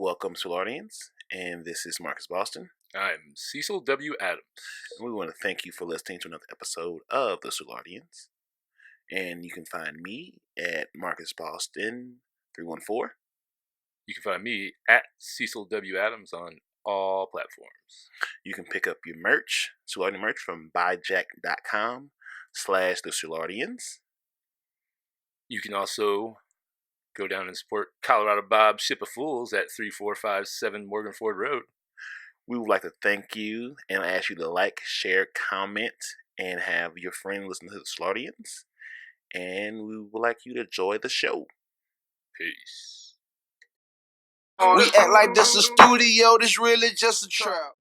Welcome, Soulardians, and this is Marcus Boston. I'm Cecil W. Adams. And we want to thank you for listening to another episode of the Soulardians. And you can find me at Marcus Boston 314. You can find me at Cecil W. Adams on all platforms. You can pick up your merch, Soulardian merch, from buyjack.com/the Soulardians. You can also go down and support Colorado Bob Ship of Fools at 3457 Morganford Rd. We would like to thank you and ask you to like, share, comment, and have your friend listen to the Soulardians. And we would like you to enjoy the show. Peace. We act like this a studio, this really just a trap.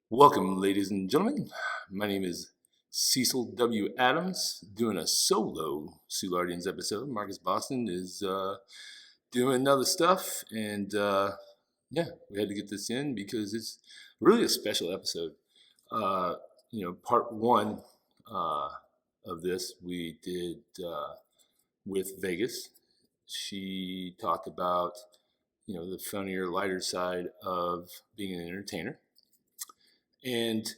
Welcome, ladies and gentlemen. My name is Cecil W. Adams, doing a solo Soulardians episode. Marcus Boston is doing other stuff, and we had to get this in because it's really a special episode. Part one of this we did with Vegas. She talked about, the funnier, lighter side of being an entertainer. And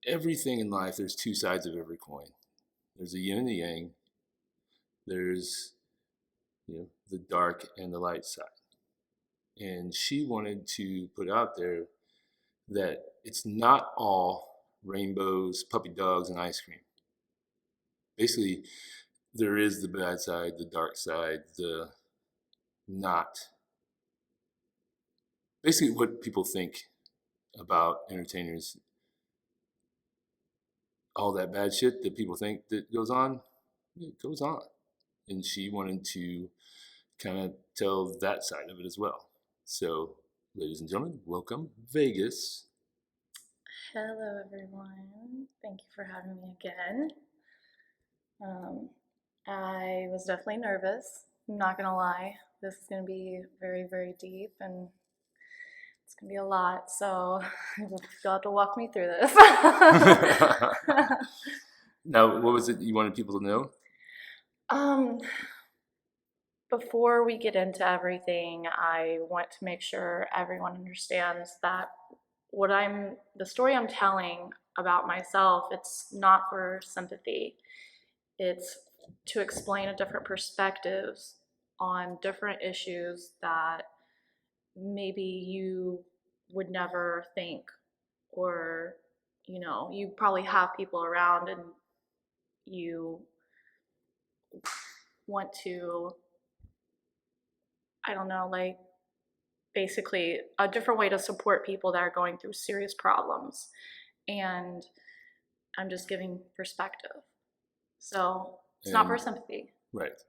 everything in life, there's two sides of every coin. There's a yin and the yang. There's, the dark and the light side. And she wanted to put out there that it's not all rainbows, puppy dogs, and ice cream. Basically, there is the bad side, the dark side, the not. Basically, what people think about entertainers, all that bad shit that people think that goes on, it goes on. And she wanted to kind of tell that side of it as well. So, ladies and gentlemen, welcome, Vegas. Hello, everyone. Thank you for having me again. I was definitely nervous. I'm not gonna lie. This is gonna be very, very deep, and it's gonna be a lot. So you'll have to walk me through this. Now, what was it you wanted people to know? Before we get into everything, I want to make sure everyone understands that the story I'm telling about myself, it's not for sympathy. It's to explain a different perspectives on different issues that maybe you would never think, or, you probably have people around and you want to, basically a different way to support people that are going through serious problems. And I'm just giving perspective. So it's not for sympathy. Right.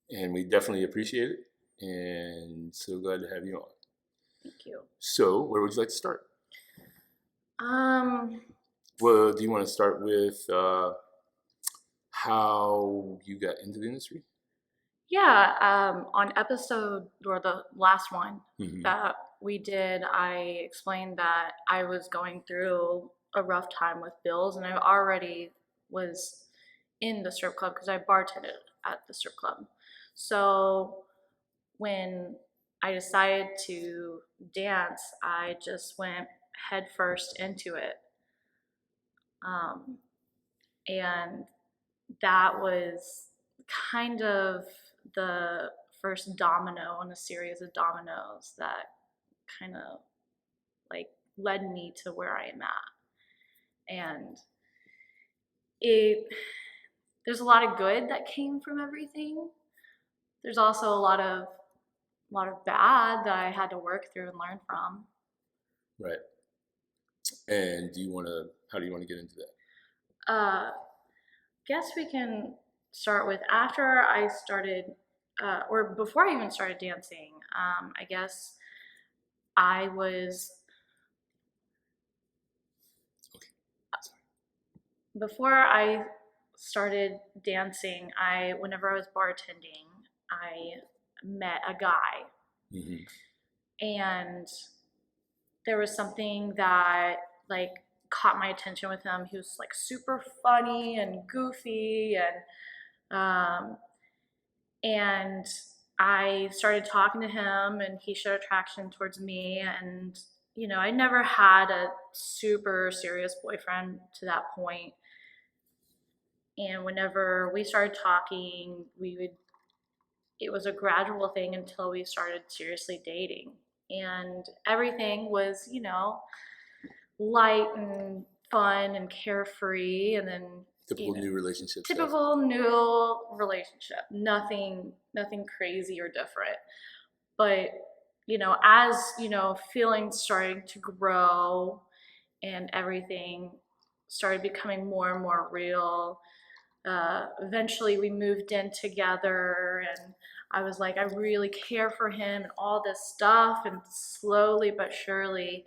And we definitely appreciate it. And so glad to have you on. Thank you. So where would you like to start? Well, do you want to start with how you got into the industry? Yeah, on episode, or the last one that we did, I explained that I was going through a rough time with bills, and I already was in the strip club because I bartended at the strip club. So when I decided to dance, I just went headfirst into it. And that was kind of the first domino in a series of dominoes that kind of led me to where I am at. And there's a lot of good that came from everything. There's also a lot of bad that I had to work through and learn from. Right. And how do you want to get into that? Guess we can start with after I started, or before I even started dancing. I guess I was. Okay. Before I started dancing, whenever I was bartending, I met a guy. Mm-hmm. And there was something that caught my attention with him. He was super funny and goofy, and And I started talking to him, and he showed attraction towards me. And, you know, I never had a super serious boyfriend to that point. And whenever we started talking, it was a gradual thing until we started seriously dating. And everything was, you know, light and fun and carefree. And then Typical new relationship stuff. typical new relationship, nothing crazy or different. But, you know, as, you know, feelings starting to grow and everything started becoming more and more real, eventually we moved in together, and I was like, I really care for him and all this stuff. And slowly but surely,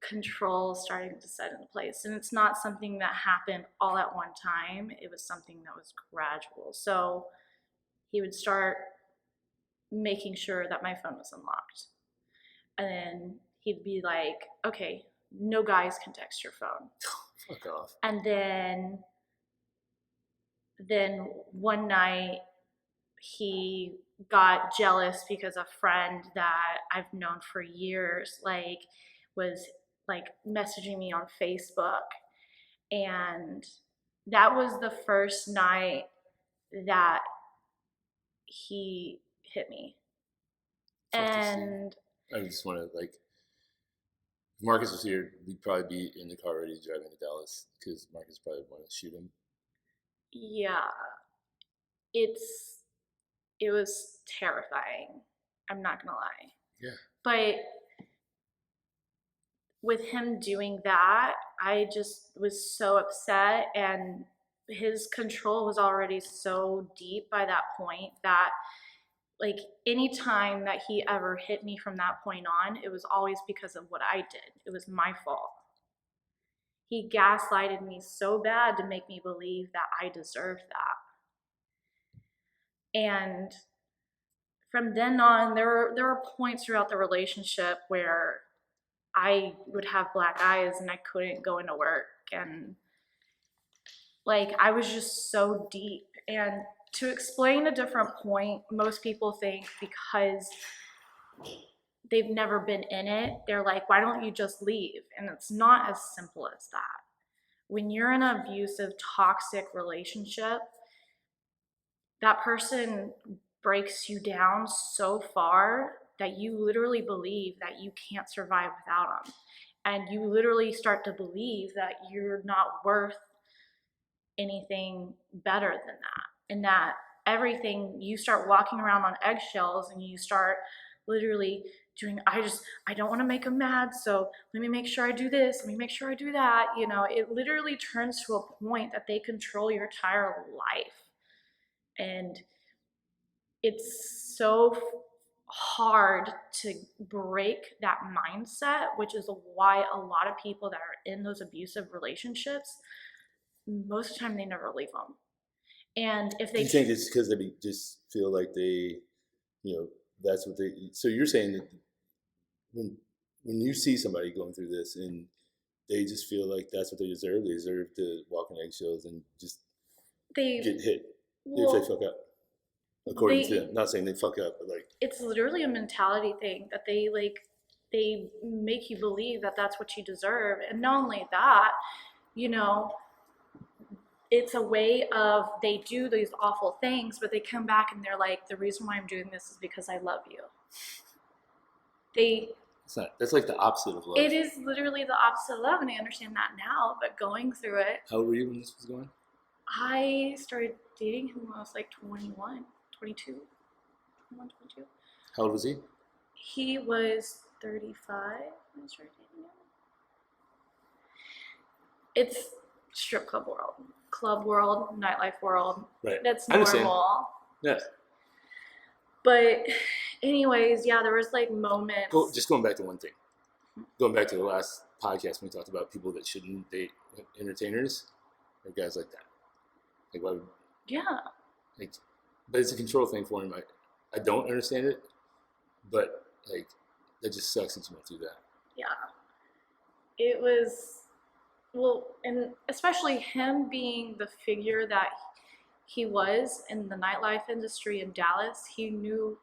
control starting to set into place. And it's not something that happened all at one time. It was something that was gradual. So he would start making sure that my phone was unlocked. And then he'd be like, okay, no guys can text your phone. Fuck off. And then one night he got jealous because a friend that I've known for years, like, was like messaging me on Facebook. And that was the first night that he hit me. And I just want to, like, if Marcus was here, we'd probably be in the car already driving to Dallas because Marcus probably wanted to shoot him. yeah, it was terrifying. I'm not gonna lie. Yeah. But with him doing that, I just was so upset, and his control was already so deep by that point that, like, any time that he ever hit me from that point on, it was always because of what I did. It was my fault. He gaslighted me so bad to make me believe that I deserved that. And from then on, there were points throughout the relationship where I would have black eyes and I couldn't go into work. And, like, I was just so deep. And to explain a different point, most people think because they've never been in it, they're like, why don't you just leave? And it's not as simple as that. When you're in an abusive, toxic relationship, that person breaks you down so far that you literally believe that you can't survive without them. And you literally start to believe that you're not worth anything better than that. And that everything, you start walking around on eggshells, and you start literally doing, I don't want to make them mad, so let me make sure I do this, let me make sure I do that. You know, it literally turns to a point that they control your entire life. And it's so hard to break that mindset, which is why a lot of people that are in those abusive relationships, most of the time they never leave them. And if they, you think it's because they just feel like they, you know, that's what they. So you're saying that when you see somebody going through this and they just feel like that's what they deserve to walk in eggshells and just get hit if they fuck up. According to them, not saying they fuck up, but like, it's literally a mentality thing that they make you believe that that's what you deserve. And not only that, you know, it's a way of, they do these awful things, but they come back and they're like, the reason why I'm doing this is because I love you. That's like the opposite of love. It is literally the opposite of love, and I understand that now, but going through it. How old were you when this was going? I started dating him when I was like 21, 22. How old was he? He was 35 when I started dating him. It's strip club world, nightlife world. Right. That's normal. Yes. But anyways, yeah, there was like moments. Just going back to one thing. Going back to the last podcast when we talked about people that shouldn't date entertainers or guys like that. Like, why would... Yeah. Like, but it's a control thing for him. I don't understand it, but like, that just sucks that you went through that. Yeah. It was, well, and especially him being the figure that he was in the nightlife industry in Dallas. He knew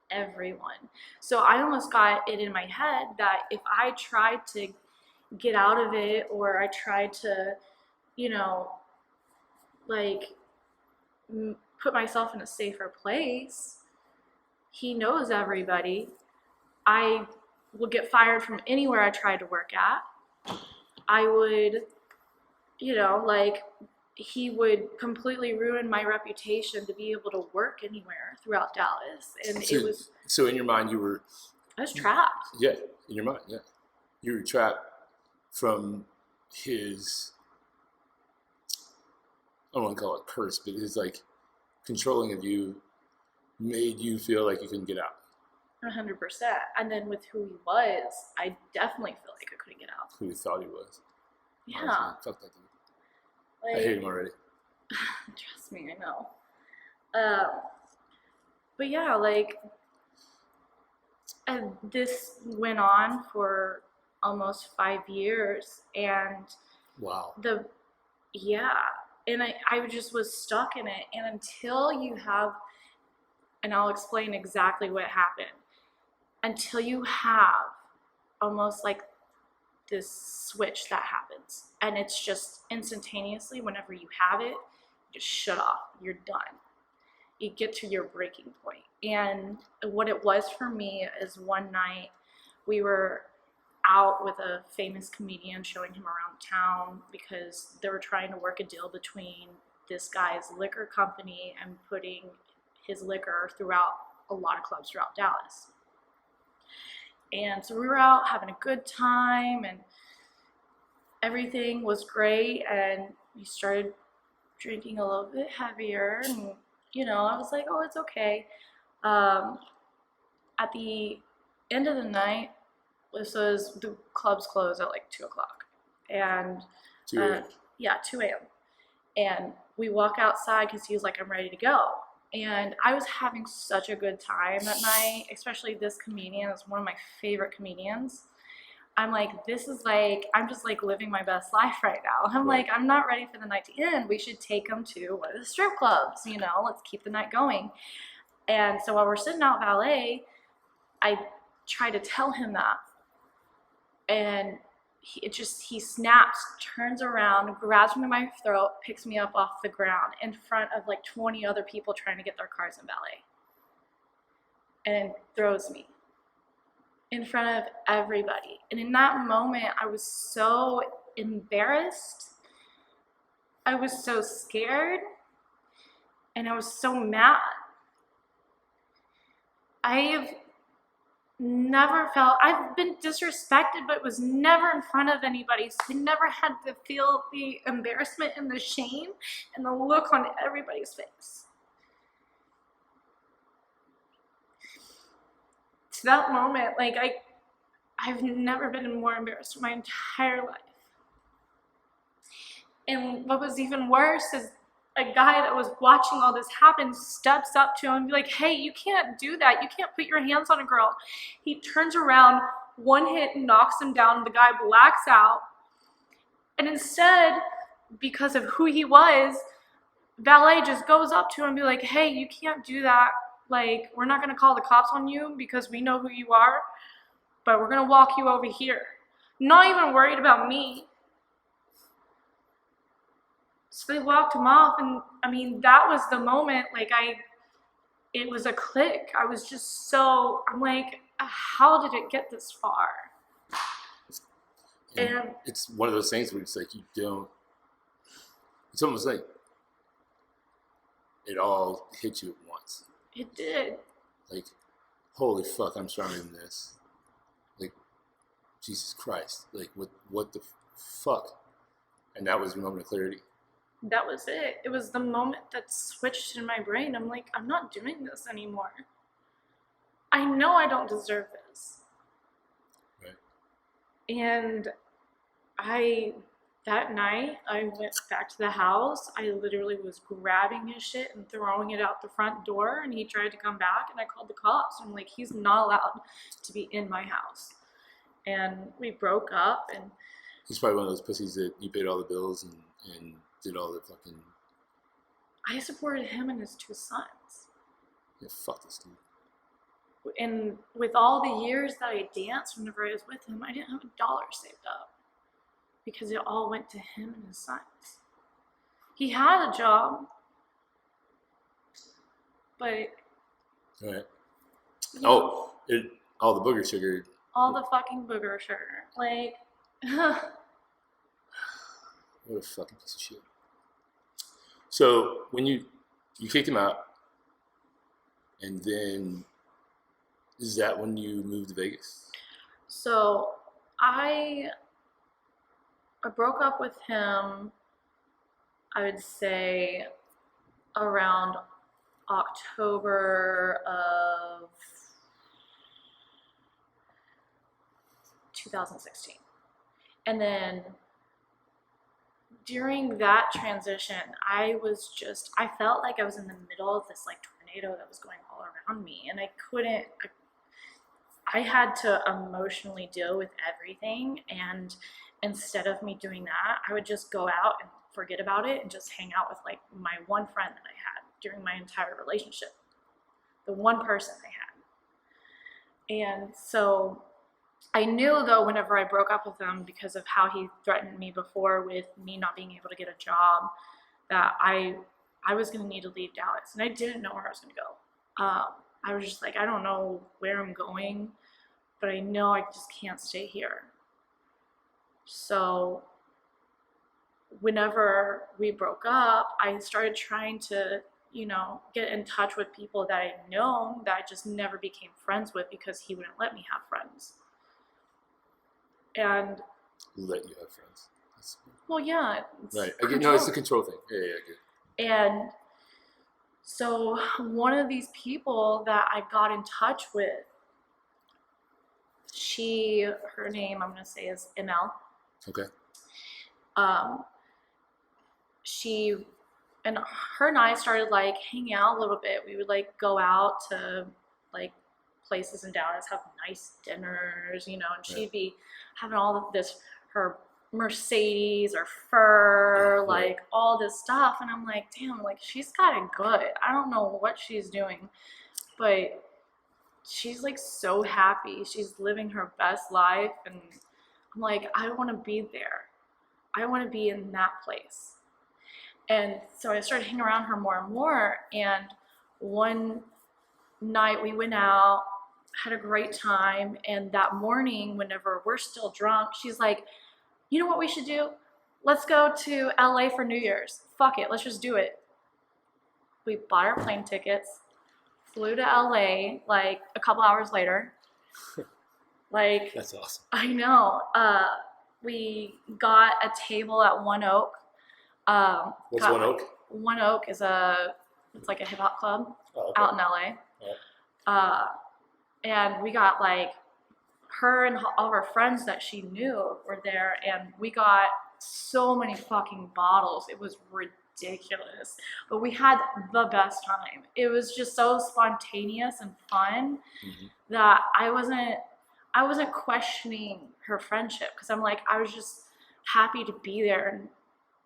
everyone. So I almost got it in my head that if I tried to get out of it, or I tried to, you know, like put myself in a safer place, he knows everybody. I would get fired from anywhere I tried to work at. I would, you know, like, he would completely ruin my reputation to be able to work anywhere throughout Dallas. And So, it was, so in your mind, I was trapped. Yeah, in your mind, yeah. You were trapped from his, I don't want to call it curse, but his like controlling of you made you feel like you couldn't get out. 100%. And then with who he was, I definitely feel like I couldn't get out. Who he thought he was. Yeah. Honestly, fuck that dude. Like, I hate him already. Trust me, I know. But yeah, like, and this went on for almost 5 years, and Wow. and I just was stuck in it. And until you have, and I'll explain exactly what happened, until you have almost like this switch that happens, and it's just instantaneously, whenever you have it, just shut off, you're done. You get to your breaking point. And what it was for me is, one night we were out with a famous comedian, showing him around town, because they were trying to work a deal between this guy's liquor company and putting his liquor throughout a lot of clubs throughout Dallas. And so we were out having a good time, and everything was great, and we started drinking a little bit heavier, and you know, I was like, oh, it's okay. At the end of the night, the clubs closed at like 2 o'clock, and 2 a.m. Yeah, 2 a.m. And we walk outside because he was like, I'm ready to go. And I was having such a good time that night, especially this comedian is one of my favorite comedians. I'm like, I'm just like living my best life right now. I'm like, I'm not ready for the night to end. We should take him to one of the strip clubs, you know, let's keep the night going. And so while we're sitting out valet, I try to tell him that. And he snaps, turns around, grabs me by my throat, picks me up off the ground in front of like 20 other people trying to get their cars in valet, and throws me in front of everybody. And in that moment, I was so embarrassed. I was so scared. And I was so mad. I've been disrespected, but it was never in front of anybody. So I never had to feel the embarrassment and the shame and the look on everybody's face. To that moment, like, I've never been more embarrassed in my entire life. And what was even worse is a guy that was watching all this happen steps up to him and be like, hey, you can't do that. You can't put your hands on a girl. He turns around, one hit knocks him down, the guy blacks out. And instead, because of who he was, valet just goes up to him and be like, hey, you can't do that. Like, we're not going to call the cops on you because we know who you are, but we're going to walk you over here. Not even worried about me. So they walked him off, and I mean, that was the moment, like, it was a click. I was just I'm like, how did it get this far? And it's one of those things where it's like it's almost like it all hit you at once. It did. Like, holy fuck, I'm stronger than this. Like, Jesus Christ. Like, what the fuck? And that was your moment of clarity. That was it. It was the moment that switched in my brain. I'm like, I'm not doing this anymore. I know I don't deserve this. Right. And that night, I went back to the house. I literally was grabbing his shit and throwing it out the front door, and he tried to come back, and I called the cops. I'm like, he's not allowed to be in my house. And we broke up, and he's probably one of those pussies that you paid all the bills and did all the fucking I supported him and his 2 sons. Yeah, fuck this dude. And with all the years that I danced whenever I was with him, I didn't have $1 saved up because it all went to him and his sons. He had a job, but Right. know, All the booger sugar. all the fucking booger sugar. Like, What a fucking piece of shit. So when you kicked him out, and then is that when you moved to Vegas? so I broke up with him, I would say, around October of 2016. And then during that transition, I felt like I was in the middle of this like tornado that was going all around me, and I had to emotionally deal with everything. And instead of me doing that, I would just go out and forget about it and just hang out with like my one friend that I had during my entire relationship, the one person I had. And so I knew though, whenever I broke up with him, because of how he threatened me before with me not being able to get a job, that I was going to need to leave Dallas, and I didn't know where I was going to go. I was just like, I don't know where I'm going, but I know I just can't stay here. So whenever we broke up, I started trying to, get in touch with people that I'd known that I just never became friends with because he wouldn't let me have friends. And Let you have friends. well, yeah. Right. No, it's a control thing. Yeah, good. And so one of these people that I got in touch with, her name I'm going to say is ML. Okay. Her and I started like hanging out a little bit. We would like go out to like places in Dallas, have nice dinners, and she'd be having all of this, her Mercedes or fur, like all this stuff. And I'm like, damn, like she's got it good. I don't know what she's doing, but she's like so happy. She's living her best life. And I'm like, I want to be there. I want to be in that place. And so I started hanging around her more and more. And one night we went out, had a great time. And that morning, whenever we're still drunk, she's like, you know what we should do? Let's go to LA for New Year's. Fuck it, let's just do it. We bought our plane tickets, flew to LA like a couple hours later. Like, that's awesome. I know. We got a table at One Oak. What's One Oak? One Oak is it's like a hip hop club out in LA. And we got like, her and all of her friends that she knew were there, and we got so many fucking bottles. It was ridiculous, but we had the best time. It was just so spontaneous and fun that I wasn't questioning her friendship, because I'm like, I was just happy to be there and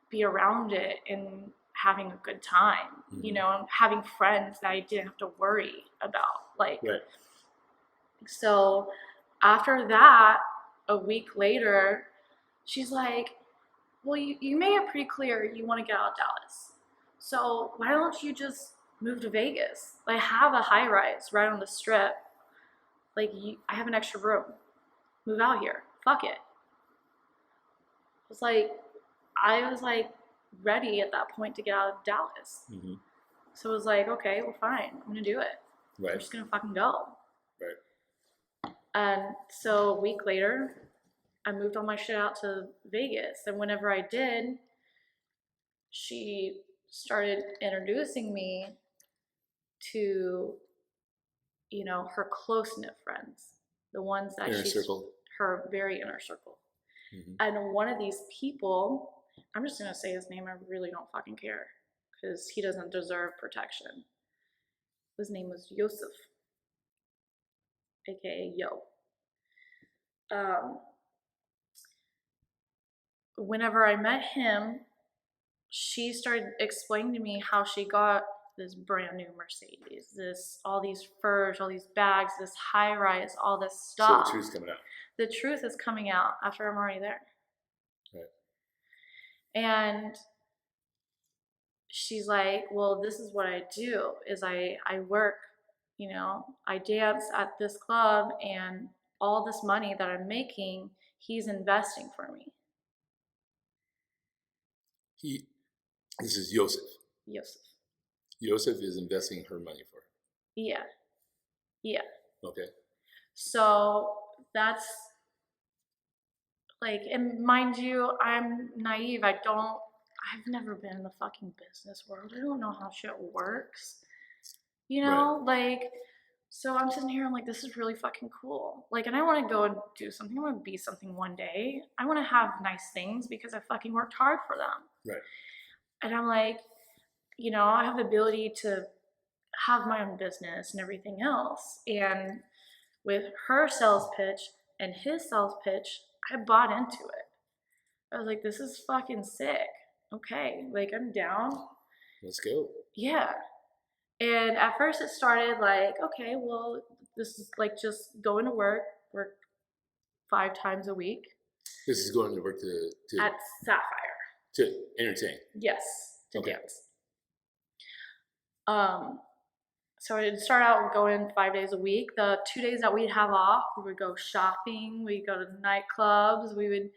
be around it and having a good time, and having friends that I didn't have to worry about. Like, so after that, a week later, she's like, well, you made it pretty clear you want to get out of Dallas. So why don't you just move to Vegas? I have a high rise right on the strip. Like, I have an extra room. Move out here. Fuck it. I was like ready at that point to get out of Dallas. So it was like, okay, well, fine. I'm going to do it. I'm just going to fucking go. And so a week later, I moved all my shit out to Vegas. And whenever I did, she started introducing me to, her close-knit friends. The ones that her very inner circle. And one of these people, I'm just going to say his name. I really don't fucking care, because he doesn't deserve protection. His name was Yosef, aka Yo. Whenever I met him, she started explaining to me how she got this brand new Mercedes, all these furs, all these bags, this high rise, all this stuff. So the truth's coming out. The truth is coming out after I'm already there. Right. And she's like, well, this is what I do, is I work, I dance at this club, and all this money that I'm making, he's investing for me. This is Yosef. Yosef. Yosef is investing her money for her. Yeah. Yeah. Okay. So that's like, and mind you, I'm naive. I've never been in the fucking business world. I don't know how shit works. Right. Like, so I'm sitting here, I'm like, this is really fucking cool. Like, and I want to go and do something. I want to be something one day. I want to have nice things because I fucking worked hard for them. Right. And I'm like, I have the ability to have my own business and everything else. And with her sales pitch and his sales pitch, I bought into it. I was like, this is fucking sick. Okay, like, I'm down. Let's go. Yeah. And at first it started like, okay, well, this is like just going to work 5 times a week. This is going to work to at Sapphire. To entertain. Yes, to okay. dance. So it'd start out going 5 days a week. The 2 days that we'd have off, we would go shopping, we'd go to nightclubs, we would,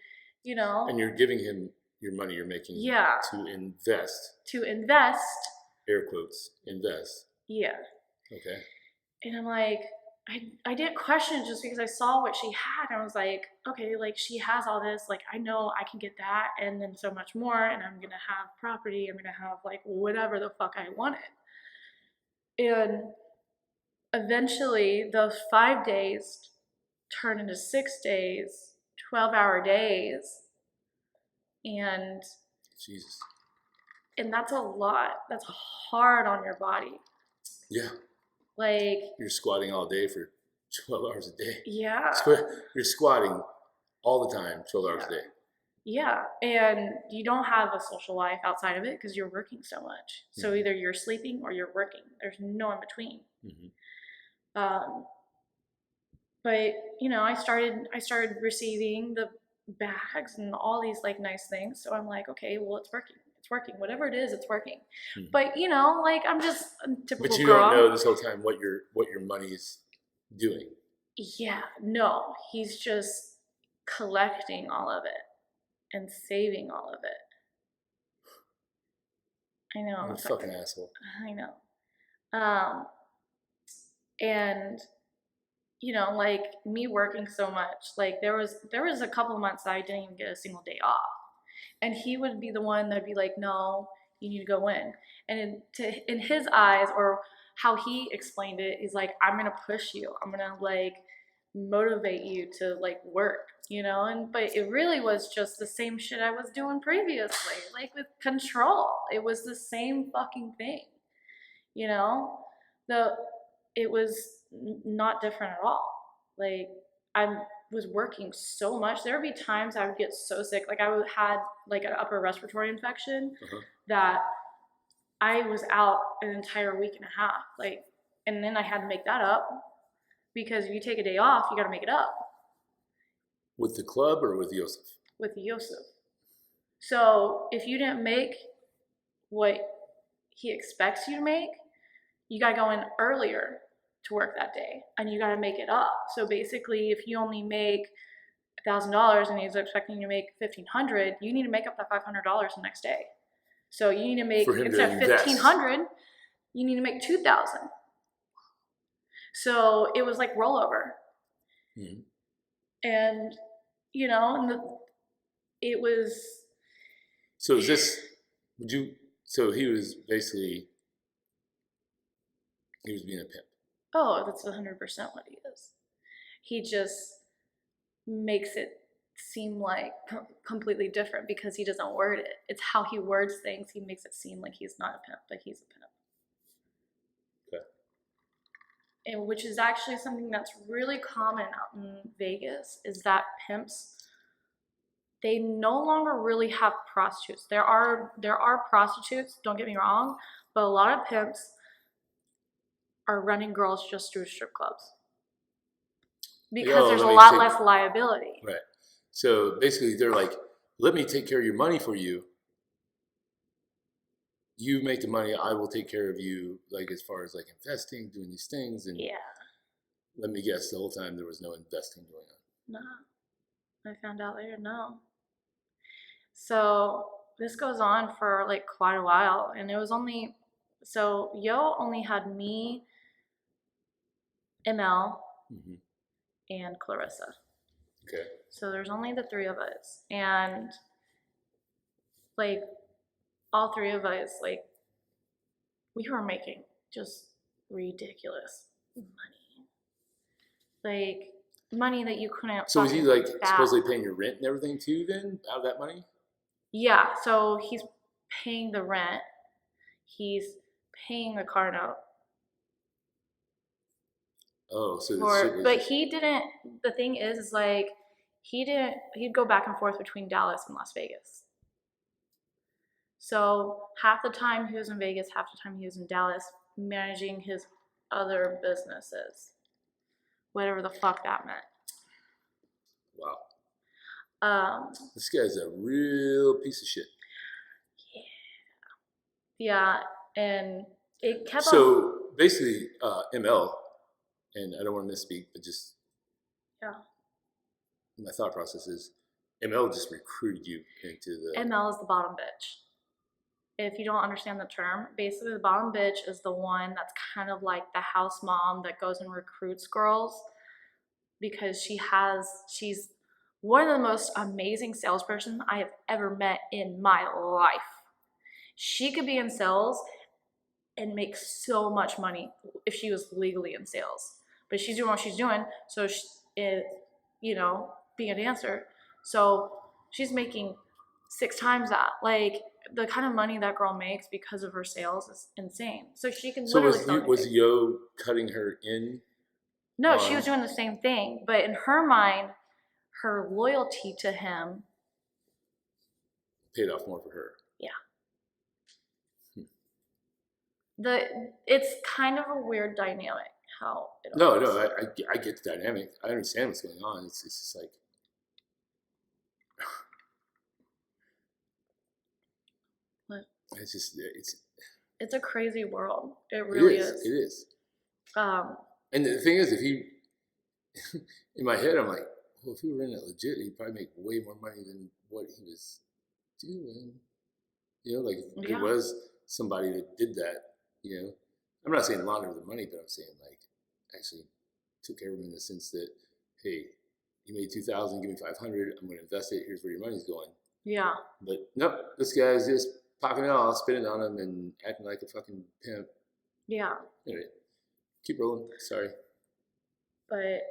And you're giving him your money you're making to invest. To invest. Air quotes, invest. Yeah. Okay. And I'm like, I didn't question it just because I saw what she had. I was like, okay, like, she has all this, like, I know I can get that and then so much more, and I'm gonna have property, I'm gonna have like whatever the fuck I wanted. And eventually those 5 days turned into 6 days, 12-hour days. And Jesus. And that's a lot. That's hard on your body. Yeah. Like, you're squatting all day for 12 hours a day. Yeah. You're squatting all the time, 12 hours a day. Yeah. And you don't have a social life outside of it because you're working so much. So either you're sleeping or you're working. There's no in between. Mm-hmm. But I started receiving the bags and all these like nice things. So I'm like, okay, well, it's working. It's working. Whatever it is, it's working. Mm-hmm. But like, I'm just a typical girl. But you don't know this whole time what your money is doing. Yeah, no, he's just collecting all of it and saving all of it. I know. I'm a fucking asshole. I know. And like, me working so much, like, there was a couple of months that I didn't even get a single day off. And he would be the one that'd be like, no, you need to go in. And in his eyes, or how he explained it, he's like, I'm going to push you. I'm going to like motivate you to like work, but it really was just the same shit I was doing previously, like with control. It was the same fucking thing, it was not different at all. Like, I was working so much. There would be times I would get so sick. Like, I had like an upper respiratory infection that I was out an entire week and a half. Like, and then I had to make that up because if you take a day off, you got to make it up. With the club or with Yosef? With Yosef. So if you didn't make what he expects you to make, you got to go in earlier to work that day, and you got to make it up. So basically, if you only make $1,000 and he's expecting you to make $1,500, you need to make up that $500 the next day. So you need to make, instead of $1,500, you need to make $2,000. So it was like rollover. Mm-hmm. And it was. So is this? So he was basically. He was being a pimp. Oh, that's 100% what he is. He just makes it seem like completely different because he doesn't word it. It's how he words things. He makes it seem like he's not a pimp, but he's a pimp. Okay. And which is actually something that's really common out in Vegas, is that pimps, they no longer really have prostitutes. There are prostitutes, don't get me wrong, but a lot of pimps are running girls just through strip clubs because there's a lot less liability. Right. So basically they're like, let me take care of your money for you. You make the money, I will take care of you, like as far as like investing, doing these things. And let me guess, the whole time there was no investing going on. No. I found out later, no. So this goes on for like quite a while, and it was only, so Yo only had me, ML, and Clarissa. Okay. So there's only the three of us, and like all three of us, like we were making just ridiculous money, like money that you couldn't. So was he like supposedly paying your rent and everything too then out of that money? Yeah, so he's paying the rent, he's paying the car note. Oh, so but he didn't. The thing is like he'd go back and forth between Dallas and Las Vegas. So half the time he was in Vegas, half the time he was in Dallas, managing his other businesses, whatever the fuck that meant. Wow. This guy's a real piece of shit. Yeah, and it kept So basically, ML, and I don't want to misspeak, but just my thought process is ML just recruited you into the... ML is the bottom bitch. If you don't understand the term, basically the bottom bitch is the one that's kind of like the house mom that goes and recruits girls because she's one of the most amazing salesperson I have ever met in my life. She could be in sales and make so much money if she was legally in sales. But she's doing what she's doing, so she, being a dancer. So she's making 6 times that. Like, the kind of money that girl makes because of her sales is insane. So she can literally... So was Yo cutting her in? No, she was doing the same thing. But in her mind, her loyalty to him... paid off more for her. Yeah. It's kind of a weird dynamic how it No, I get the dynamic. I understand what's going on. It's just like... It's a crazy world. It really is. It is. And the thing is, if he, in my head, I'm like, well, if he were in it legit, he'd probably make way more money than what he was doing. Like if there was somebody that did that, I'm not saying launder the money, but I'm saying like actually took care of him in the sense that, hey, you made $2,000, give me $500, I'm going to invest it. Here's where your money's going. Yeah. But nope, this guy's just popping it all, spinning on him, and acting like a fucking pimp. Yeah. Anyway, keep rolling. Sorry. But,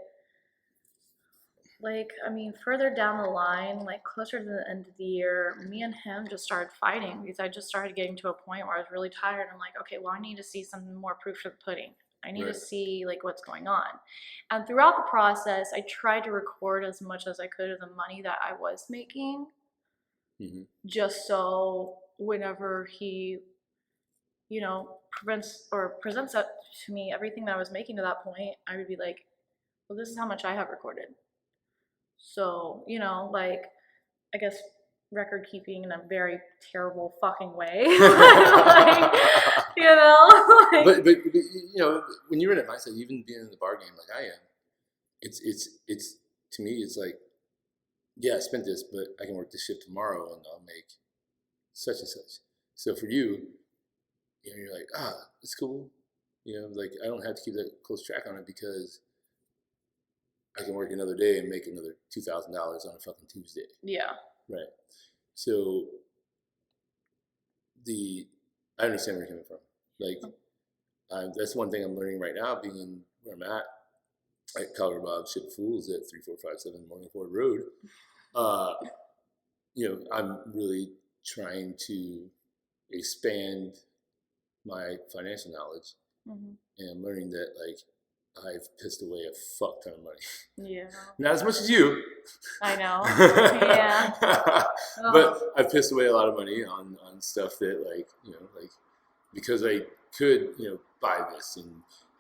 further down the line, closer to the end of the year, me and him just started fighting because I just started getting to a point where I was really tired. I'm like, okay, well, I need to see some more proof of the pudding. I need to see, what's going on. And throughout the process, I tried to record as much as I could of the money that I was making. Mm-hmm. Just so whenever he, presents up to me everything that I was making to that point, I would be like, well, this is how much I have recorded. So, I guess record keeping in a very terrible fucking way. But when you're in that mindset, even being in the bar game like I am, it's to me, it's like, yeah, I spent this, but I can work this shift tomorrow and I'll make such and such. So for you, you're like, it's cool. I don't have to keep that close track on it because I can work another day and make another $2,000 on a fucking Tuesday. Yeah. Right. So I understand where you're coming from. That's one thing I'm learning right now, being where I'm at Colorado Bob Ship Fools at 3457 Morganford Rd. I'm really trying to expand my financial knowledge. Mm-hmm. And I'm learning that I've pissed away a fuck ton of money. Yeah. Not as much as you. I know. Yeah. But I've pissed away a lot of money on stuff that, like, because I could, buy this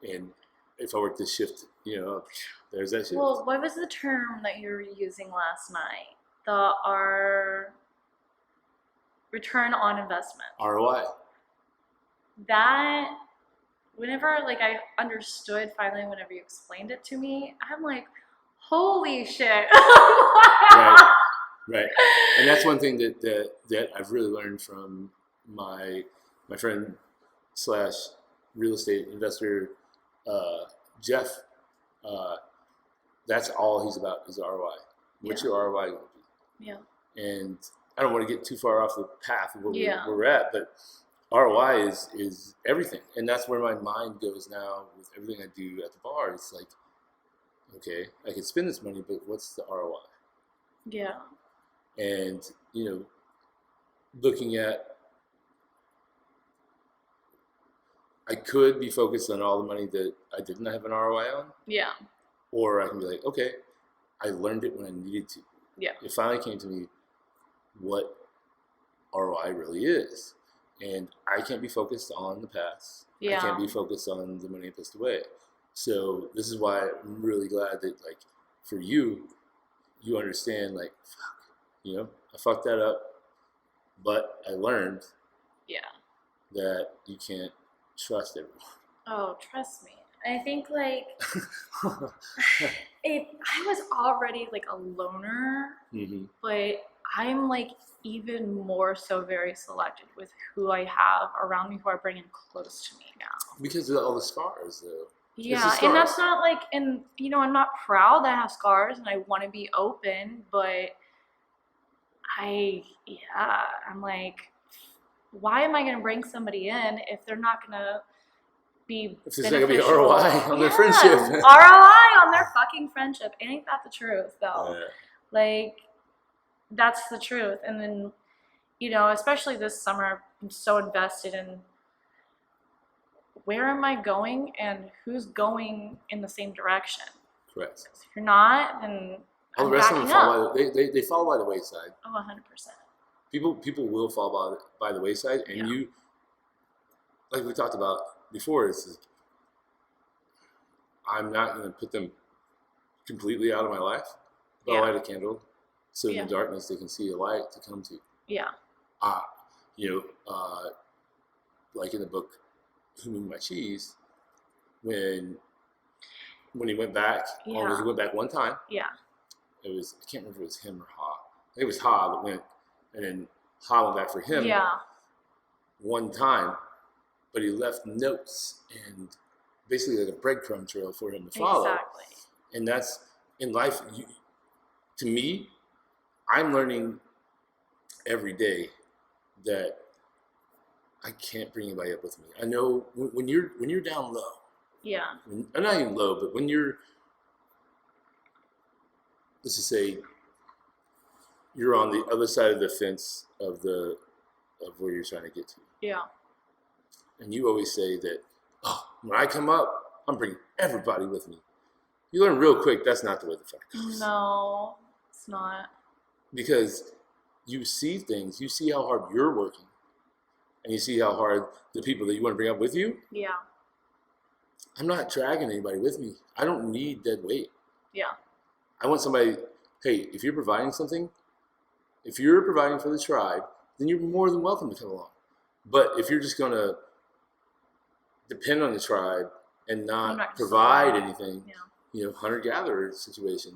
and if I work this shift, there's that shift. Well, what was the term that you were using last night? Return on investment. ROI. That, whenever like I understood finally, whenever you explained it to me, I'm like, holy shit. Right. And that's one thing that I've really learned from my friend / real estate investor, Jeff. That's all he's about is ROI. What's your ROI going to be? Yeah. And I don't want to get too far off the path of where we're at, but ROI is everything. And that's where my mind goes now with everything I do at the bar. It's like, okay, I can spend this money, but what's the ROI? Yeah. And, looking at, I could be focused on all the money that I didn't have an ROI on. Yeah. Or I can be like, okay, I learned it when I needed to. Yeah. It finally came to me what ROI really is. And I can't be focused on the past. Yeah. I can't be focused on the money I pissed away. So this is why I'm really glad that, like, for you, you understand, like, fuck, I fucked that up, but I learned that you can't trust everyone. Oh, trust me. I think, like, I was already, like, a loner, but I'm, like, even more so very selective with who I have around me, who are bringing close to me now. Because of all the scars, though. Yeah, and that's not, like, I'm not proud that I have scars, and I want to be open, but I'm like, why am I going to bring somebody in if they're not going to be If there's not going to be ROI on their friendship. ROI on their fucking friendship. Ain't that the truth, though? Yeah. Like, that's the truth. And then, especially this summer, I'm so invested in where am I going and who's going in the same direction. Correct. If you're not, then all I'm the rest of them backing up. they fall by the wayside. Oh, 100%. People will fall by the wayside, and you, like we talked about before, I'm not going to put them completely out of my life, but I'll light a candle so in the darkness they can see a light to come to. Yeah. Like in the book Who Moved My Cheese, when he went back, he went back one time. Yeah. It was, I can't remember if it was him or Ha. I think it was Ha that went, and then Ha went back for him one time, but he left notes and basically like a breadcrumb trail for him to follow. Exactly. And that's, in life, to me, I'm learning every day that I can't bring anybody up with me. I know when you're down low. Yeah. I'm not even low, but when you're, let's just say, you're on the other side of the fence of where you're trying to get to. Yeah. And you always say that, when I come up, I'm bringing everybody with me. You learn real quick that's not the way the fuck it goes. No, it's not. Because you see things, you see how hard you're working, and you see how hard the people that you want to bring up with you. Yeah. I'm not dragging anybody with me. I don't need dead weight. Yeah. I want somebody, hey, if you're providing something, if you're providing for the tribe, then you're more than welcome to come along. But if you're just going to depend on the tribe and not provide anything, hunter-gatherer situation,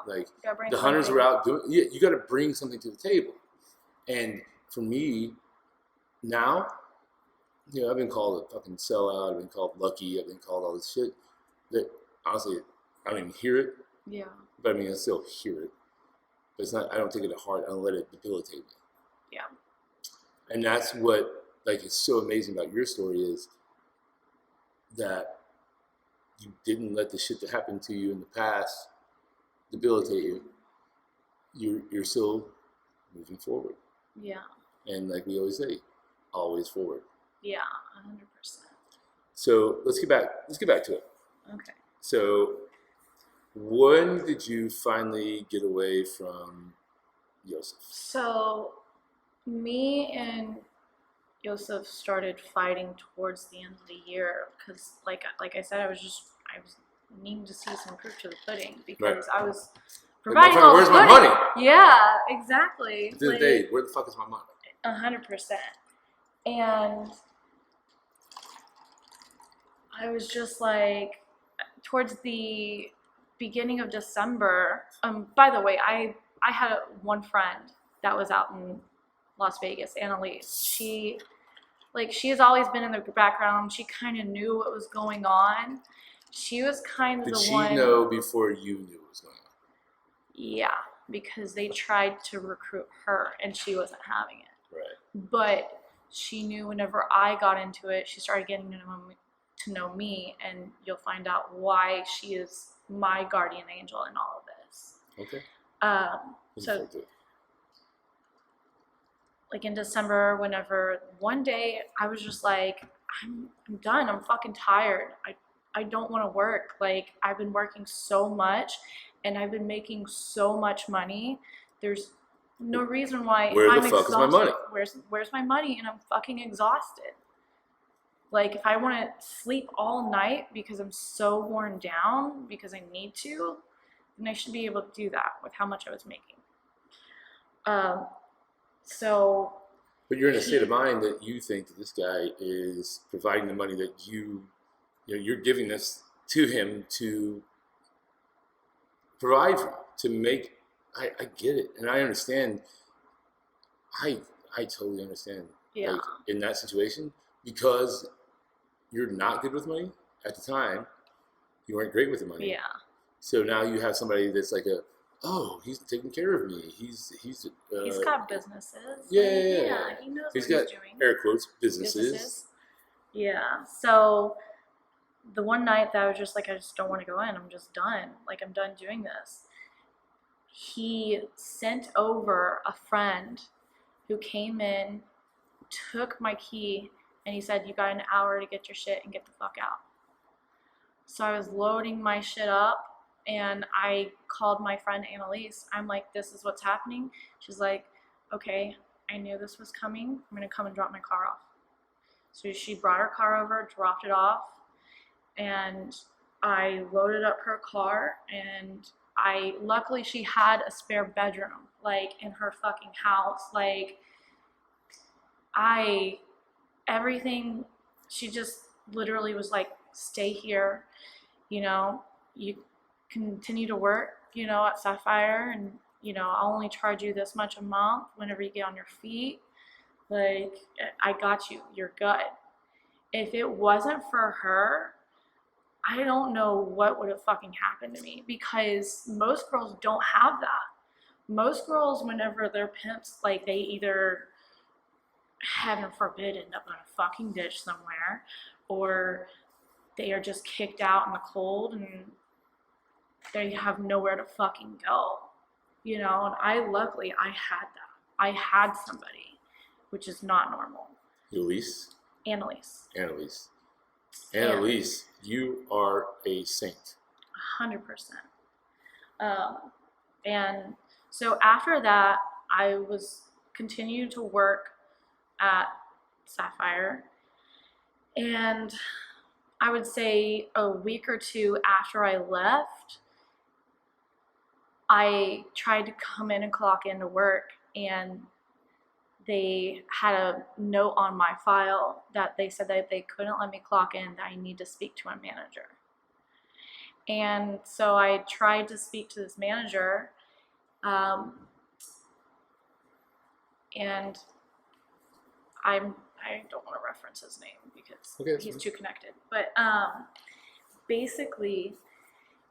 like the hunters are out doing, you got to bring something to the table. And for me, now, I've been called a fucking sellout, I've been called lucky, I've been called all this shit that honestly, I don't even hear it. Yeah. But I still hear it. But it's not, I don't take it to heart, I don't let it debilitate me. Yeah. And that's what, is so amazing about your story is that you didn't let the shit that happened to you in the past debilitate you. You're still moving forward. Yeah. And like we always say, always forward. Yeah, 100%. So let's get back to it. Okay. So, when did you finally get away from Joseph? So me and Yosef started fighting towards the end of the year because, like I said, I was needing to see some proof to the pudding because I was providing all the where's pudding. my money? Yeah, exactly. At the end of the day, where the fuck is my money? 100%. And I was just like, towards the beginning of December. By the way, I had one friend that was out in Las Vegas, Annalise. She has always been in the background. She kind of knew what was going on. She was kind of Did the she one. know before you knew what was going on? Yeah, because they tried to recruit her and she wasn't having it. Right. But she knew whenever I got into it, she started getting to know me, and you'll find out why she is my guardian angel in all of this. Okay. So, like in December, whenever one day I was just like, I'm done. I'm fucking tired. I don't want to work. Like, I've been working so much and I've been making so much money. There's no reason why. Where I'm the fuck exhausted, is my money? Where's my money? And I'm fucking exhausted. Like, if I want to sleep all night because I'm so worn down because I need to, then I should be able to do that with how much I was making. So. But you're in a state of mind that you think that this guy is providing the money that you're giving this to him to provide for, to make. I get it, and I understand. I totally understand. Yeah. Like, in that situation, because you're not good with money at the time, you weren't great with the money. Yeah. So now you have somebody that's like he's taking care of me. He's got businesses. Yeah. He knows He's what got he's doing. air quotes businesses. Yeah. So the one night that I was just like, I just don't want to go in. I'm just done. Like, I'm done doing this. He sent over a friend who came in, took my key, and he said, you got an hour to get your shit and get the fuck out. So I was loading my shit up, and I called my friend Annalise. I'm like, this is what's happening. She's like, okay, I knew this was coming. I'm going to come and drop my car off. So she brought her car over, dropped it off, and I loaded up her car, and luckily she had a spare bedroom, like, in her fucking house. Like, everything, she just literally was like, stay here, you continue to work, at Sapphire, and, I'll only charge you this much a month whenever you get on your feet. Like, I got you, you're good. If it wasn't for her, I don't know what would have fucking happened to me, because most girls don't have that. Most girls, whenever they're pimps, like, they either, heaven forbid, end up in a fucking ditch somewhere, or they are just kicked out in the cold and they have nowhere to fucking go, and luckily I had that. I had somebody, which is not normal. Annalise. Annalise, you are a saint. 100%. And so after that, I was continuing to work at Sapphire, and I would say a week or two after I left, I tried to come in and clock into work, and they had a note on my file that they said that they couldn't let me clock in, that I need to speak to a manager. And so I tried to speak to this manager, and I don't want to reference his name because he's too connected. But basically,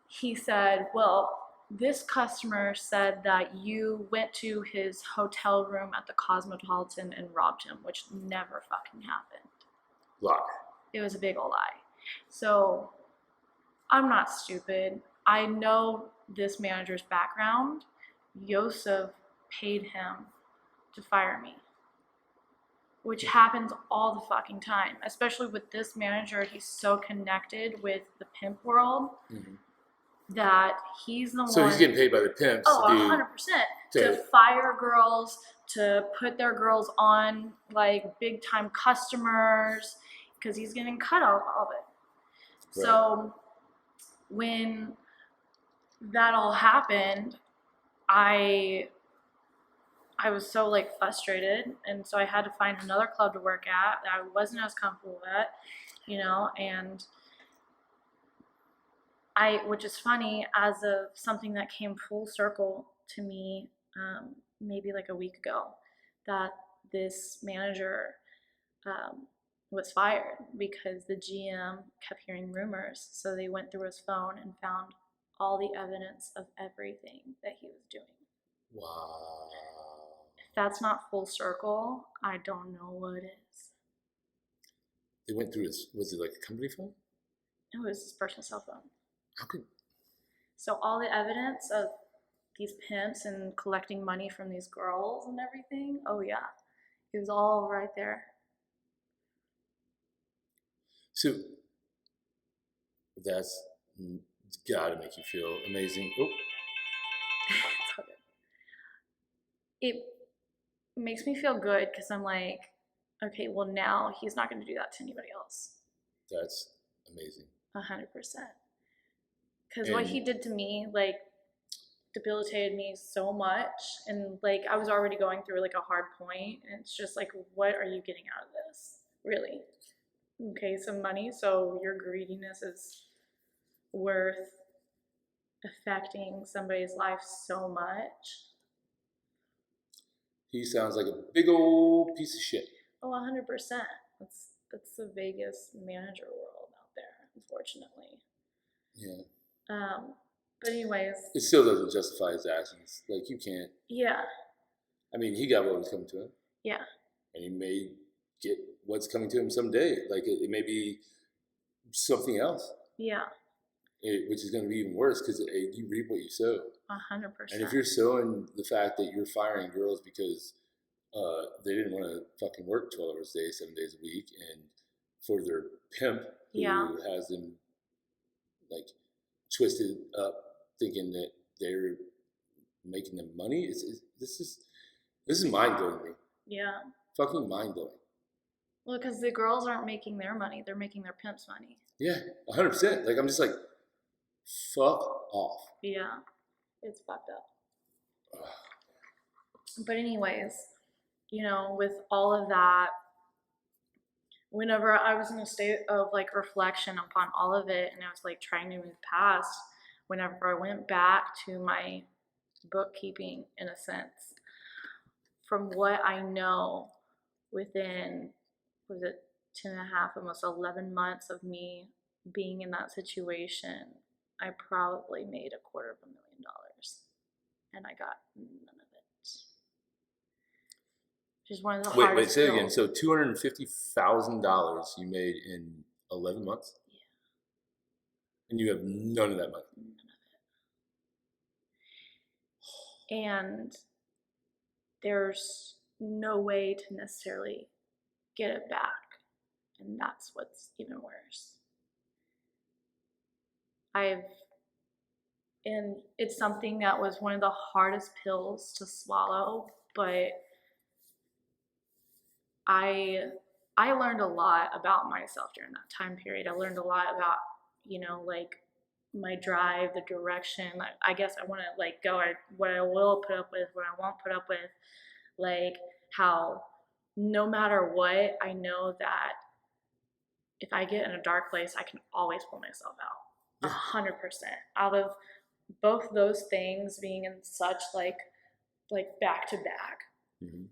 he said, well, this customer said that you went to his hotel room at the Cosmopolitan and robbed him, which never fucking happened. Lie. It was a big old lie. So I'm not stupid. I know this manager's background. Yosef paid him to fire me. which happens all the fucking time, especially with this manager. He's so connected with the pimp world that he's the one. So he's getting paid by the pimps. Oh, 100%. To fire girls, to put their girls on like big time customers, because he's getting cut off of it. Right. So when that all happened, I was so like frustrated, and so I had to find another club to work at that I wasn't as comfortable at, you know, and which is funny, as of something that came full circle to me maybe like a week ago, that this manager was fired because the GM kept hearing rumors. So they went through his phone and found all the evidence of everything that he was doing. Wow. If that's not full circle, I don't know what is. They went through his, was it like a company phone? No, it was his personal cell phone. How could? So all the evidence of these pimps and collecting money from these girls and everything, oh yeah, it was all right there. So that's gotta make you feel amazing. Oh. It makes me feel good because I'm like, okay, well now he's not going to do that to anybody else. That's amazing. 100%. Because what he did to me, like, debilitated me so much, and like I was already going through like a hard point, and it's just like, what are you getting out of this, really? Okay, some money, so your greediness is worth affecting somebody's life so much. He sounds like a big old piece of shit. Oh, 100%. That's the Vegas manager world out there, unfortunately. Yeah. But anyways, it still doesn't justify his actions. Like, you can't. Yeah. I mean, he got what was coming to him. Yeah. And he may get what's coming to him someday. Like, it may be something else. Yeah. Which is going to be even worse because you reap what you sow. 100%. And if you're sowing the fact that you're firing girls because they didn't want to fucking work 12 hours a day, 7 days a week, and for their pimp who has them like twisted up, thinking that they're making them money, this is mind blowing me. Yeah. Fucking mind blowing. Well, because the girls aren't making their money; they're making their pimp's money. Yeah, 100%. Like, I'm just like, fuck off. Yeah, it's fucked up. But anyways, you know, with all of that, whenever I was in a state of like reflection upon all of it, and I was like trying to move past, whenever I went back to my bookkeeping, in a sense, from what I know, within, was it 10.5, almost 11 months of me being in that situation, I probably made $250,000, and I got none of it. Which is one of the hardest. Wait, say it again. So $250,000 you made in 11 months? Yeah. And you have none of that money? None of it. And there's no way to necessarily get it back. And that's what's even worse. And it's something that was one of the hardest pills to swallow, but I learned a lot about myself during that time period. I learned a lot about, you know, like my drive, the direction. I guess I want to like go, what I will put up with, what I won't put up with, like how no matter what, I know that if I get in a dark place, I can always pull myself out. 100%. Out of both those things being in such like back to back. Mm-hmm.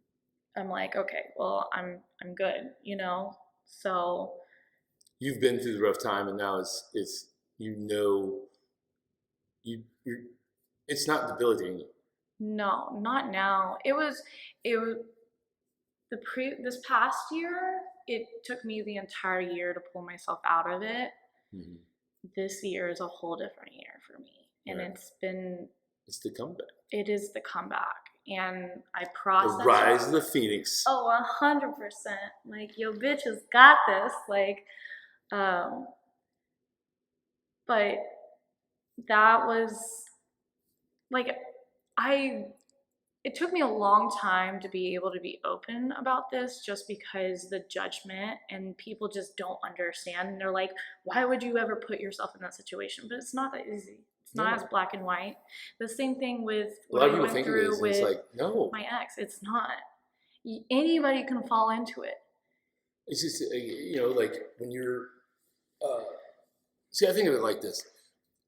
I'm like, okay, well, I'm good, you know? So you've been through the rough time, and now it's you know, you're it's not debilitating you. No, not now. It was this past year, it took me the entire year to pull myself out of it. Mm-hmm. This year is a whole different year for me. And It's the comeback. It is the comeback. and I The processed rise it. of the phoenix. Oh, 100%. Like, yo, bitch has got this. Like, but that was like, it took me a long time to be able to be open about this, just because the judgment and people just don't understand. And they're like, why would you ever put yourself in that situation? But it's not that easy. It's not as black and white. The same thing with what I went through with my ex. It's not. Anybody can fall into it. It's just, like when you're, see, I think of it like this.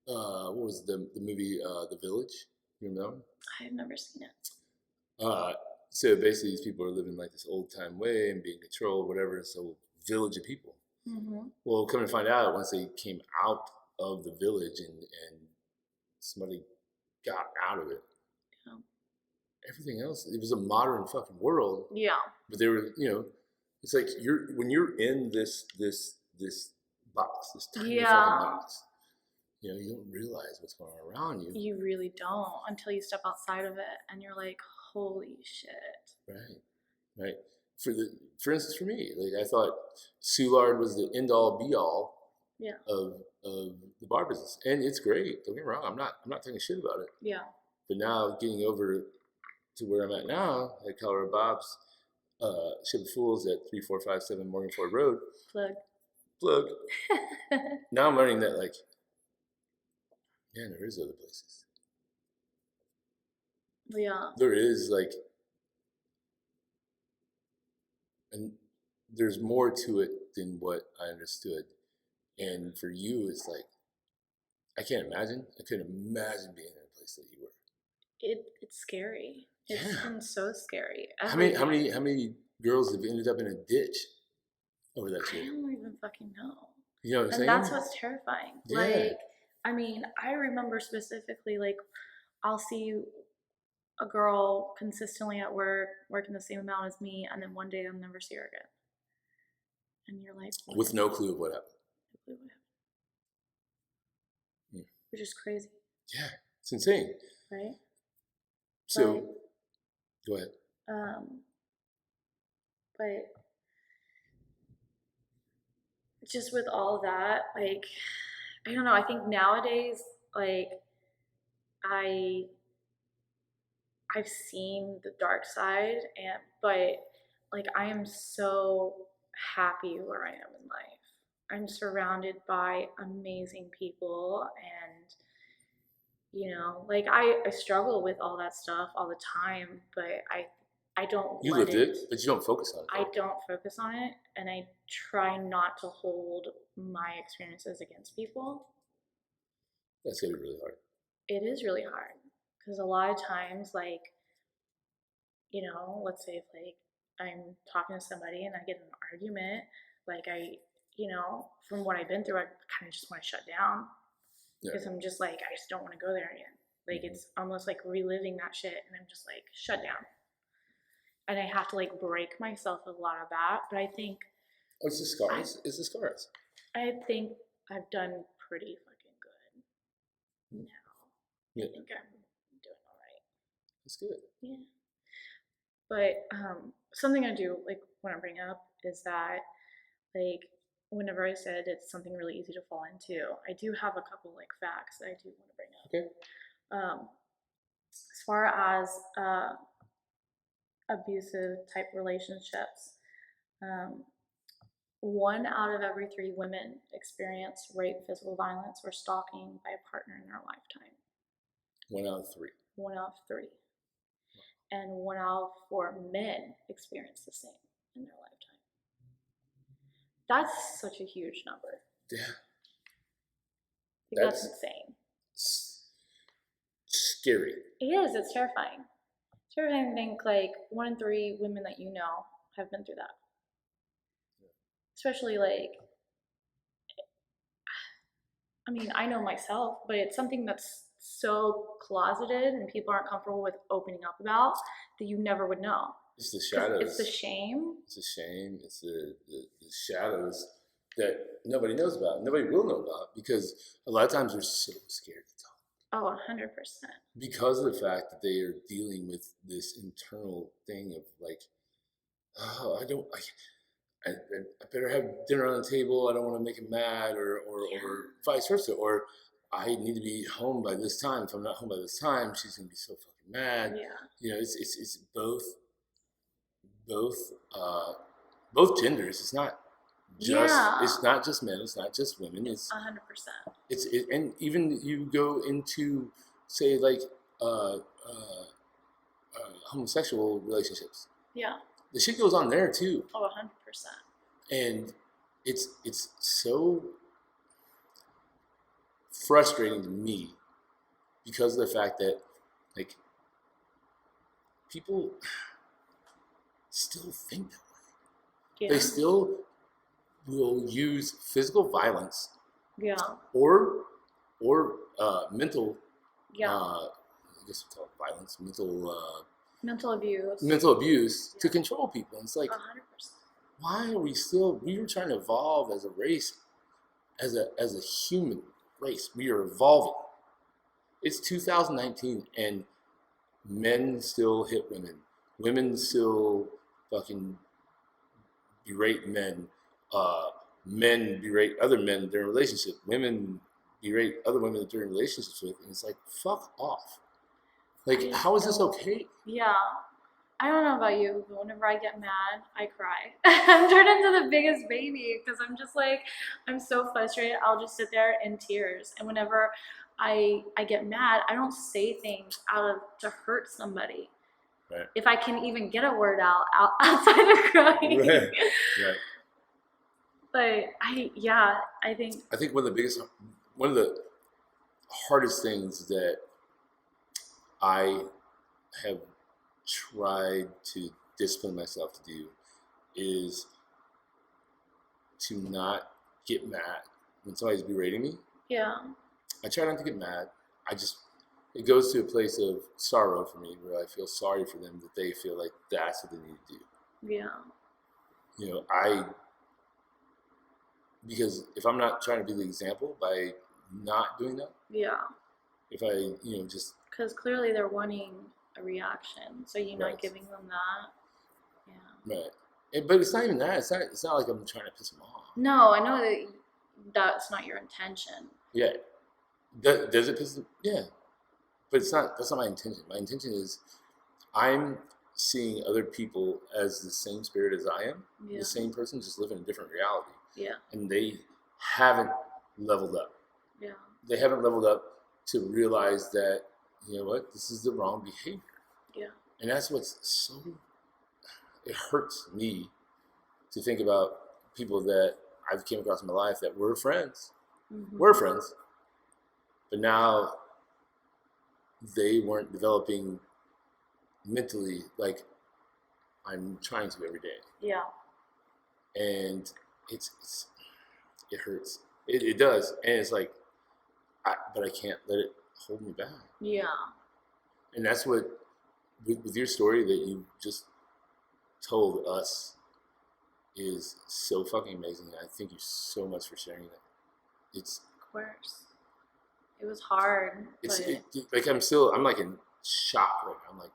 What was the movie, The Village? You remember? I've never seen it. So basically these people are living like this old time way and being controlled, whatever. So village of people. Mm-hmm. Well, come to find out, once they came out of the village and somebody got out of it, everything else, it was a modern fucking world. Yeah. But they were, it's like when you're in this box, this tiny fucking box, you don't realize what's going on around you. You really don't until you step outside of it and you're like, holy shit. Right. For instance, for me, like I thought Soulard was the end all be all of the bar business. And it's great. Don't get me wrong. I'm not talking shit about it. Yeah. But now getting over to where I'm at now at Colorado Bob's, Ship of Fools at 3457 Morganford Rd. Plug. Now I'm learning that, like, man, there is other places. Yeah. There is, like, and there's more to it than what I understood. And for you, it's like, I couldn't imagine being in a place that you were. It's scary. It's been so scary. How many girls have ended up in a ditch over that shit? I don't even fucking know. You know what I'm saying? And that's what's terrifying. Yeah. Like, I mean, I remember specifically, like, I'll see a girl consistently at work, working the same amount as me, and then one day I'll never see her again. And you're like, what? With no clue of what happened. No clue what happened. Which is crazy. Yeah, it's insane. Right? So, go ahead. But just with all of that, like, I don't know, I think nowadays, like, I've seen the dark side, but like, I am so happy where I am in life. I'm surrounded by amazing people, and like, I struggle with all that stuff all the time, but I don't. You lived it, but you don't focus on it. I don't focus on it, and I try not to hold my experiences against people. That's gonna be really hard. It is really hard, because a lot of times, like, let's say if, like, I'm talking to somebody and I get in an argument, like, from what I've been through, I kind of just want to shut down, because I'm just like, I just don't want to go there again. Like, it's almost like reliving that shit, and I'm just like, shut down. And I have to, like, break myself a lot of that. But I think... Oh, it's the scars? It's the scars. I think I've done pretty fucking good now. Yeah. I think I'm doing all right. That's good. Yeah. But something I do, like, want to bring up is that, like, whenever I said it's something really easy to fall into, I do have a couple, like, facts that I do want to bring up. Okay. As far as abusive type relationships, 1 out of every 3 women experience rape, physical violence, or stalking by a partner in their lifetime. 1 out of 3. 1 out of 3. And 1 out of 4 men experience the same in their lifetime. That's such a huge number. Yeah. That's insane. Scary. It is. It's terrifying. It's terrifying to think, like, 1 in 3 women that you know have been through that. Especially, like, I mean, I know myself, but it's something that's so closeted and people aren't comfortable with opening up about that you never would know. It's the shadows. It's the shame. It's the shame. It's the shadows that nobody knows about. Nobody will know about, because a lot of times they're so scared to talk. Oh, 100%. Because of the fact that they are dealing with this internal thing of like, oh, I better have dinner on the table. I don't want to make him mad, or vice versa. Or I need to be home by this time. If I'm not home by this time, she's gonna be so fucking mad. Yeah. You know, it's both both genders. It's not it's not just men. It's not just women. It's 100%. and even you go into say like homosexual relationships. Yeah. The shit goes on there too. Oh, 100%. And it's so frustrating to me because of the fact that like people still think that way. Yeah. They still will use physical violence. Yeah. Or mental. Yeah. I guess we call it violence. Mental abuse. Mental abuse to control people. And it's like 100%. why are we still? We were trying to evolve as a race, as a human race. We are evolving. It's 2019, and men still hit women. Women still fucking berate men. Men berate other men during relationships. Women berate other women during relationships with, and it's like fuck off. Like, how is this okay? Yeah. I don't know about you, but whenever I get mad, I cry. I'm turned into the biggest baby because I'm just like, I'm so frustrated. I'll just sit there in tears. And whenever I get mad, I don't say things to hurt somebody. Right. If I can even get a word out outside of crying. Right. But I think one of the hardest things that I have tried to discipline myself to do is to not get mad when somebody's berating me. Yeah. I try not to get mad. It goes to a place of sorrow for me where I feel sorry for them that they feel like that's what they need to do. Yeah. You know, because if I'm not trying to be the example by not doing that. Yeah. If I, just. Because clearly they're wanting a reaction, so you're not Right. giving them that. Yeah. Right. But it's not even that. It's not like I'm trying to piss them off. No, I know that that's not your intention. Yeah. Does it piss them? Yeah. But that's not my intention. My intention is I'm seeing other people as the same spirit as I am. Yeah. The same person, just living a different reality. Yeah. And they haven't leveled up. Yeah. They haven't leveled up to realize that, you know what, this is the wrong behavior. Yeah. And that's what's it hurts me to think about people that I've came across in my life that were friends. Mm-hmm. We're friends. But now they weren't developing mentally like I'm trying to every day. Yeah. And it hurts. It does. And it's like, but I can't let it hold me back. Yeah. And that's what, with your story that you just told us, is so fucking amazing. I thank you so much for sharing that. It's. Of course. It was hard. I'm like in shock right now. I'm like,